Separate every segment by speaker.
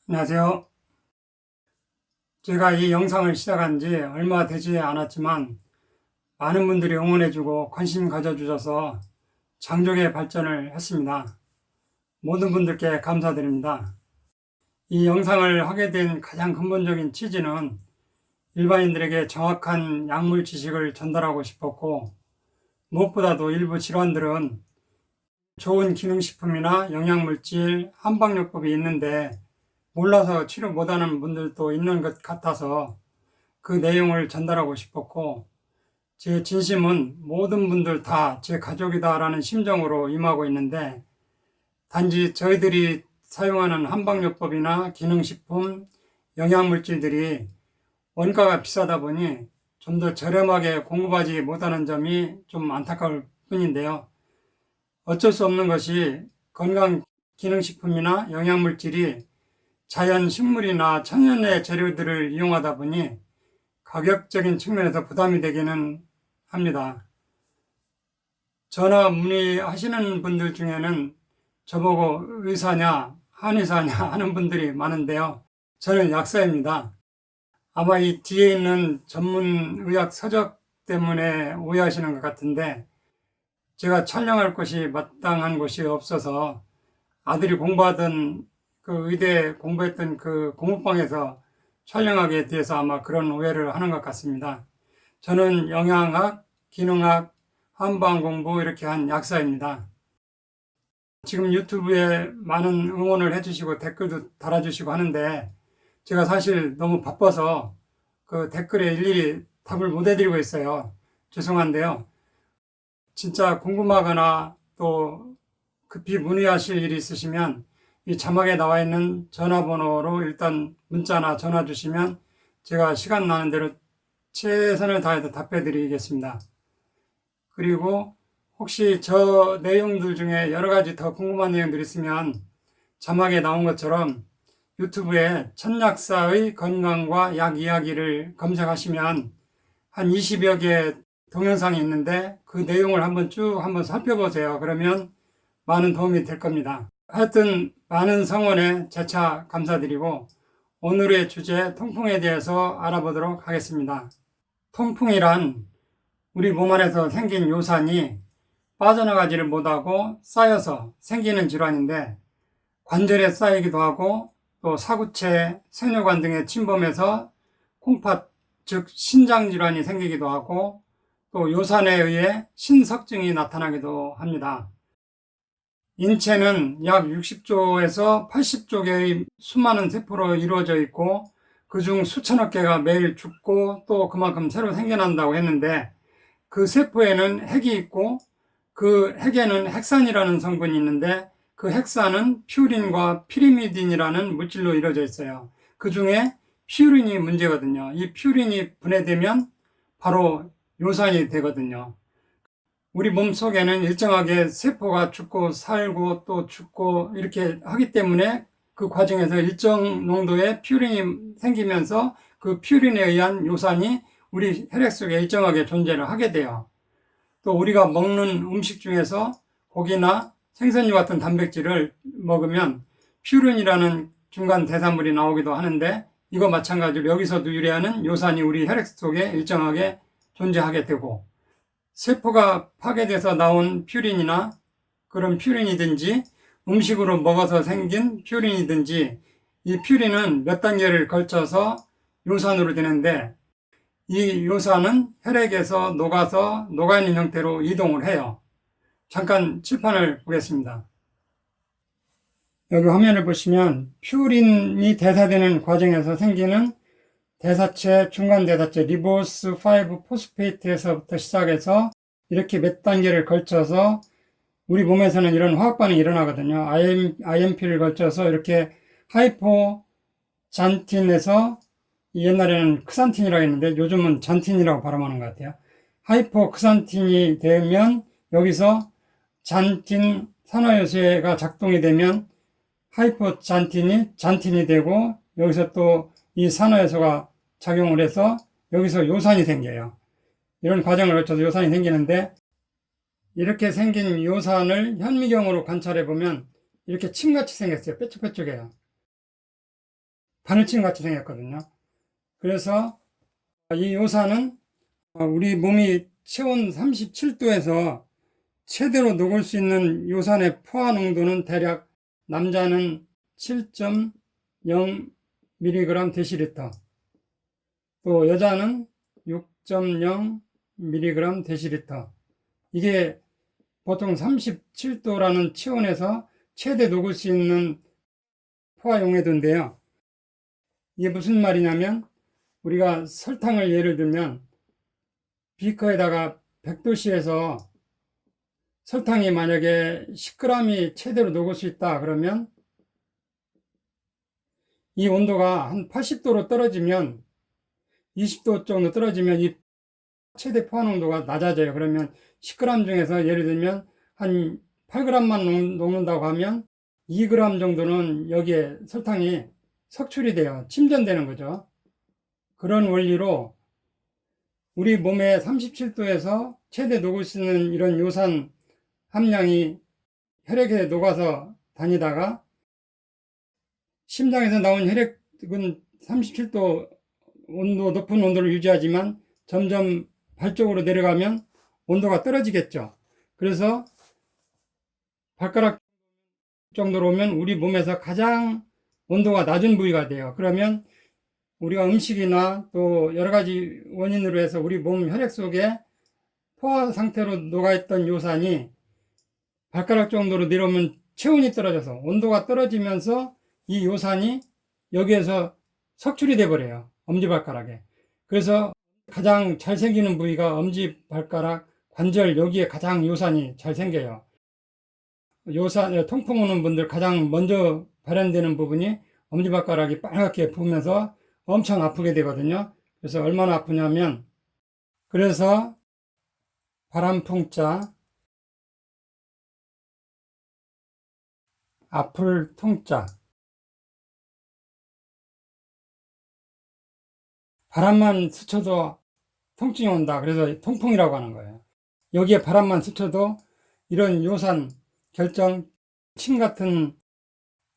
Speaker 1: 안녕하세요. 제가 이 영상을 시작한 지 얼마 되지 않았지만 많은 분들이 응원해주고 관심 가져주셔서 장족의 발전을 했습니다. 모든 분들께 감사드립니다. 이 영상을 하게 된 가장 근본적인 취지는 일반인들에게 정확한 약물 지식을 전달하고 싶었고, 무엇보다도 일부 질환들은 좋은 기능식품이나 영양물질, 한방요법이 있는데 몰라서 치료 못하는 분들도 있는 것 같아서 그 내용을 전달하고 싶었고, 제 진심은 모든 분들 다 제 가족이다라는 심정으로 임하고 있는데, 단지 저희들이 사용하는 한방요법이나 기능식품, 영양물질들이 원가가 비싸다 보니 좀 더 저렴하게 공급하지 못하는 점이 좀 안타까울 뿐인데요. 어쩔 수 없는 것이 건강 기능식품이나 영양물질이 자연 식물이나 천연의 재료들을 이용하다 보니 가격적인 측면에서 부담이 되기는 합니다. 전화 문의하시는 분들 중에는 저보고 의사냐 한의사냐 하는 분들이 많은데요. 저는 약사입니다. 아마 이 뒤에 있는 전문의학 서적 때문에 오해하시는 것 같은데, 제가 촬영할 곳이 마땅한 곳이 없어서 아들이 공부하던 그 의대 공부했던 그 공부방에서 촬영하게 돼서 아마 그런 오해를 하는 것 같습니다. 저는 영양학, 기능학, 한방 공부 이렇게 한 약사입니다. 지금 유튜브에 많은 응원을 해주시고 댓글도 달아주시고 하는데, 제가 사실 너무 바빠서 그 댓글에 일일이 답을 못 해드리고 있어요. 죄송한데요. 진짜 궁금하거나 또 급히 문의하실 일이 있으시면 이 자막에 나와 있는 전화번호로 일단 문자나 전화 주시면 제가 시간 나는 대로 최선을 다해서 답해 드리겠습니다. 그리고 혹시 저 내용들 중에 여러 가지 더 궁금한 내용들이 있으면 자막에 나온 것처럼 유튜브에 천약사의 건강과 약 이야기를 검색하시면 한 20여 개 동영상이 있는데 그 내용을 한번 살펴보세요. 그러면 많은 도움이 될 겁니다. 하여튼 많은 성원에 재차 감사드리고, 오늘의 주제 통풍에 대해서 알아보도록 하겠습니다. 통풍이란 우리 몸 안에서 생긴 요산이 빠져나가지를 못하고 쌓여서 생기는 질환인데, 관절에 쌓이기도 하고 또 사구체, 세뇨관 등에 침범해서 콩팥, 즉 신장질환이 생기기도 하고, 또 요산에 의해 신석증이 나타나기도 합니다. 인체는 약 60조에서 80조 개의 수많은 세포로 이루어져 있고, 그중 수천억 개가 매일 죽고 또 그만큼 새로 생겨난다고 했는데, 그 세포에는 핵이 있고 그 핵에는 핵산이라는 성분이 있는데, 그 핵산은 퓨린과 피리미딘이라는 물질로 이루어져 있어요. 그 중에 퓨린이 문제거든요. 이 퓨린이 분해되면 바로 요산이 되거든요. 우리 몸 속에는 일정하게 세포가 죽고 살고 또 죽고 이렇게 하기 때문에 그 과정에서 일정 농도의 퓨린이 생기면서 그 퓨린에 의한 요산이 우리 혈액 속에 일정하게 존재를 하게 돼요. 또 우리가 먹는 음식 중에서 고기나 생선류 같은 단백질을 먹으면 퓨린이라는 중간 대사물이 나오기도 하는데, 이거 마찬가지로 여기서도 유래하는 요산이 우리 혈액 속에 일정하게 존재하게 되고, 세포가 파괴돼서 나온 퓨린이나 그런 퓨린이든지 음식으로 먹어서 생긴 퓨린이든지, 이 퓨린은 몇 단계를 걸쳐서 요산으로 되는데, 이 요산은 혈액에서 녹아서 녹아있는 형태로 이동을 해요. 잠깐 칠판을 보겠습니다. 여기 화면을 보시면 퓨린이 대사되는 과정에서 생기는 대사체, 중간대사체, 리보스 5 포스페이트에서부터 시작해서 이렇게 몇 단계를 걸쳐서 우리 몸에서는 이런 화학 반응이 일어나거든요. IMP를 걸쳐서 이렇게 하이포잔틴에서, 옛날에는 크산틴이라고 했는데 요즘은 잔틴이라고 발음하는 것 같아요. 하이포크산틴이 되면 여기서 잔틴 산화요소가 작동이 되면 하이포잔틴이 잔틴이 되고, 여기서 또 이 산화요소가 작용을 해서 여기서 요산이 생겨요. 이런 과정을 거쳐서 요산이 생기는데, 이렇게 생긴 요산을 현미경으로 관찰해 보면 이렇게 침같이 생겼어요. 뾰족뾰족해요. 바늘침 같이 생겼거든요. 그래서 이 요산은 우리 몸이 체온 37도에서 최대로 녹을 수 있는 요산의 포화 농도는 대략 남자는 7.0mg 데시리터, 또 여자는 6.0mg 데시리터. 이게 보통 37도라는 체온에서 최대 녹을 수 있는 포화 용해도인데요. 이게 무슨 말이냐면 우리가 설탕을 예를 들면 비커에다가 100도씨에서 설탕이 만약에 10g이 최대로 녹을 수 있다 그러면 이 온도가 한 80도로 떨어지면 20도 정도 떨어지면 이 최대 포화 농도가 낮아져요. 그러면 10g 중에서 예를 들면 한 8g만 녹는다고 하면 2g 정도는 여기에 설탕이 석출이 돼요. 침전되는 거죠. 그런 원리로 우리 몸에 37도에서 최대 녹을 수 있는 이런 요산 함량이 혈액에 녹아서 다니다가 심장에서 나온 혈액은 37도 높은 온도를 유지하지만 점점 발 쪽으로 내려가면 온도가 떨어지겠죠. 그래서 발가락 정도로 오면 우리 몸에서 가장 온도가 낮은 부위가 돼요. 그러면 우리가 음식이나 또 여러 가지 원인으로 해서 우리 몸 혈액 속에 포화 상태로 녹아있던 요산이 발가락 정도로 내려오면 체온이 떨어져서 온도가 떨어지면서 이 요산이 여기에서 석출이 돼 버려요. 엄지발가락에. 그래서 가장 잘 생기는 부위가 엄지발가락 관절, 여기에 가장 요산이 잘 생겨요. 통풍 오는 분들 가장 먼저 발현되는 부분이 엄지발가락이 빨갛게 부으면서 엄청 아프게 되거든요. 그래서 얼마나 아프냐면, 그래서 바람풍자, 아플 통자, 바람만 스쳐도 통증이 온다. 그래서 통풍이라고 하는 거예요. 여기에 바람만 스쳐도 이런 요산 결정, 침 같은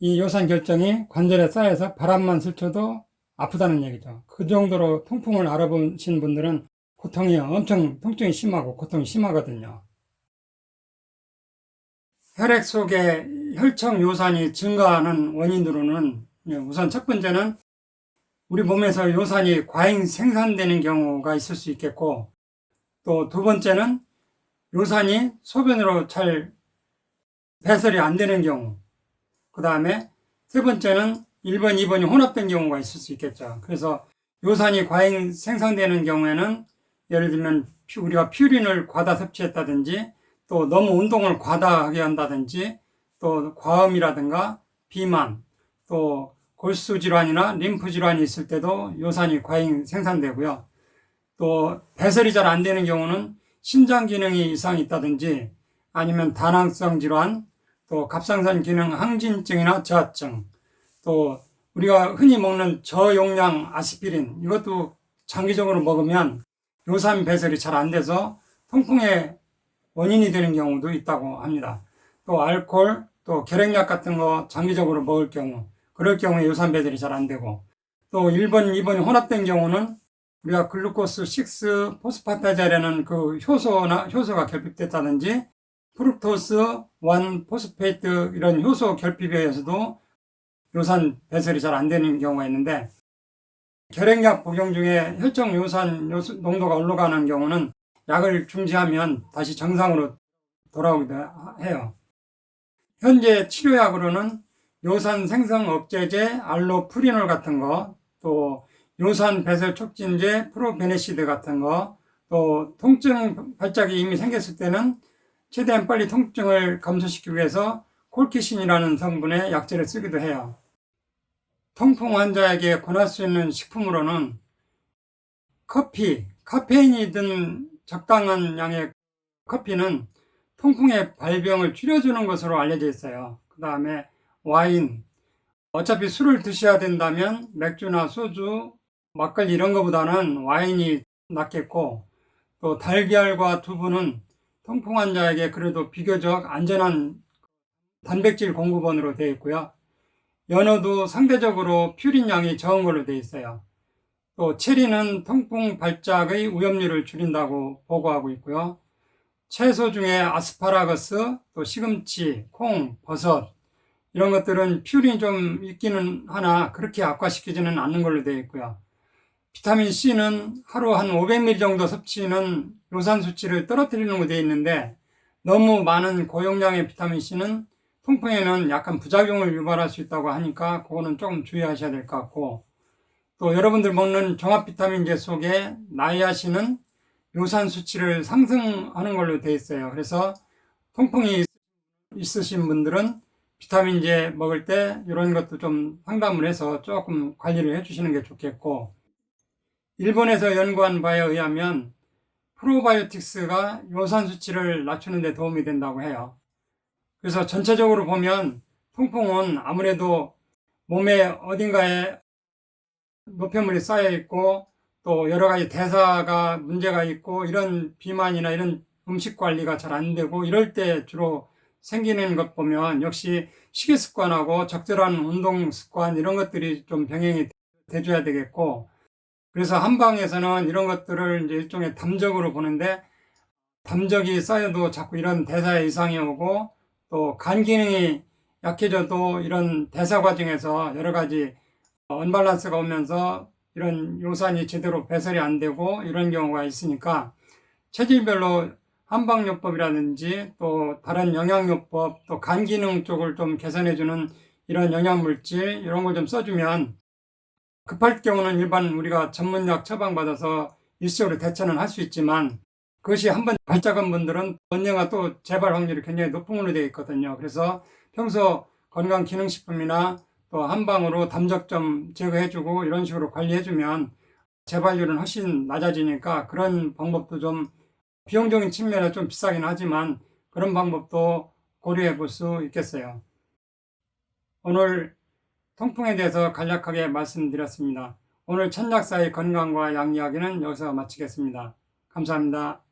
Speaker 1: 이 요산 결정이 관절에 쌓여서 바람만 스쳐도 아프다는 얘기죠. 그 정도로 통풍을 알아보신 분들은 고통이 엄청 통증이 심하고 고통이 심하거든요. 혈액 속에 혈청 요산이 증가하는 원인으로는 우선 첫 번째는 우리 몸에서 요산이 과잉 생산되는 경우가 있을 수 있겠고, 또 두 번째는 요산이 소변으로 잘 배설이 안 되는 경우, 그 다음에 세 번째는 1번, 2번이 혼합된 경우가 있을 수 있겠죠. 그래서 요산이 과잉 생성되는 경우에는 예를 들면 우리가 퓨린을 과다 섭취했다든지, 또 너무 운동을 과다하게 한다든지, 또 과음이라든가 비만, 또 골수 질환이나 림프 질환이 있을 때도 요산이 과잉 생산되고요. 또 배설이 잘 안 되는 경우는 신장 기능이 이상이 있다든지, 아니면 다낭성 질환, 또 갑상선 기능 항진증이나 저하증, 또 우리가 흔히 먹는 저용량 아스피린, 이것도 장기적으로 먹으면 요산 배설이 잘 안 돼서 통풍의 원인이 되는 경우도 있다고 합니다. 또 알코올, 또 결핵약 같은 거 장기적으로 먹을 경우, 그럴 경우에 요산 배설이 잘 안 되고, 또 1번, 2번이 혼합된 경우는 우리가 글루코스 6 포스파타제라는 그 효소가 결핍됐다든지, 프룩토스 1 포스페이트 이런 효소 결핍에 의해서도 요산 배설이 잘 안 되는 경우가 있는데, 결핵약 복용 중에 혈청 요산 농도가 올라가는 경우는 약을 중지하면 다시 정상으로 돌아오기도 해요. 현재 치료약으로는 요산 생성 억제제 알로프리놀 같은 거, 또 요산 배설 촉진제 프로베네시드 같은 거, 또 통증 발작이 이미 생겼을 때는 최대한 빨리 통증을 감소시키기 위해서 콜키신이라는 성분의 약제를 쓰기도 해요. 통풍 환자에게 권할 수 있는 식품으로는 커피, 카페인이 든 적당한 양의 커피는 통풍의 발병을 줄여주는 것으로 알려져 있어요. 그 다음에 와인, 어차피 술을 드셔야 된다면 맥주나 소주, 막걸리 이런 것보다는 와인이 낫겠고, 또 달걀과 두부는 통풍 환자에게 그래도 비교적 안전한 단백질 공급원으로 되어 있고요. 연어도 상대적으로 퓨린 양이 적은 걸로 되어 있어요. 또 체리는 통풍 발작의 위험률을 줄인다고 보고하고 있고요. 채소 중에 아스파라거스, 또 시금치, 콩, 버섯 이런 것들은 퓨린이 좀 있기는 하나 그렇게 악화시키지는 않는 걸로 되어 있고요. 비타민C는 하루 한 500ml 정도 섭취는 요산 수치를 떨어뜨리는 걸로 되어 있는데 너무 많은 고용량의 비타민C는 통풍에는 약간 부작용을 유발할 수 있다고 하니까 그거는 조금 주의하셔야 될 것 같고, 또 여러분들 먹는 종합 비타민제 속에 나이아신은 요산 수치를 상승하는 걸로 되어 있어요. 그래서 통풍이 있으신 분들은 비타민제 먹을 때 이런 것도 좀 상담을 해서 조금 관리를 해주시는 게 좋겠고, 일본에서 연구한 바에 의하면 프로바이오틱스가 요산 수치를 낮추는 데 도움이 된다고 해요. 그래서 전체적으로 보면 통풍은 아무래도 몸에 어딘가에 노폐물이 쌓여 있고 또 여러 가지 대사가 문제가 있고 이런 비만이나 이런 음식 관리가 잘 안 되고 이럴 때 주로 생기는 것 보면 역시 식이 습관하고 적절한 운동 습관 이런 것들이 좀 병행이 돼줘야 되겠고, 그래서 한방에서는 이런 것들을 이제 일종의 담적으로 보는데 담적이 쌓여도 자꾸 이런 대사에 이상이 오고 또 간 기능이 약해져도 이런 대사 과정에서 여러 가지 언밸런스가 오면서 이런 요산이 제대로 배설이 안 되고 이런 경우가 있으니까 체질별로 한방요법이라든지 또 다른 영양요법 또 간 기능 쪽을 좀 개선해주는 이런 영양물질 이런 걸 좀 써주면 급할 경우는 일반 우리가 전문약 처방받아서 일시적으로 대처는 할 수 있지만 그것이 한번 발작한 분들은 언젠가 또 재발 확률이 굉장히 높은 걸로 되어 있거든요. 그래서 평소 건강기능식품이나 또 한방으로 담적 좀 제거해주고 이런 식으로 관리해주면 재발률은 훨씬 낮아지니까 그런 방법도 좀 비용적인 측면에 좀 비싸긴 하지만 그런 방법도 고려해 볼 수 있겠어요. 오늘 통풍에 대해서 간략하게 말씀드렸습니다. 오늘 천약사의 건강과 양 이야기는 여기서 마치겠습니다. 감사합니다.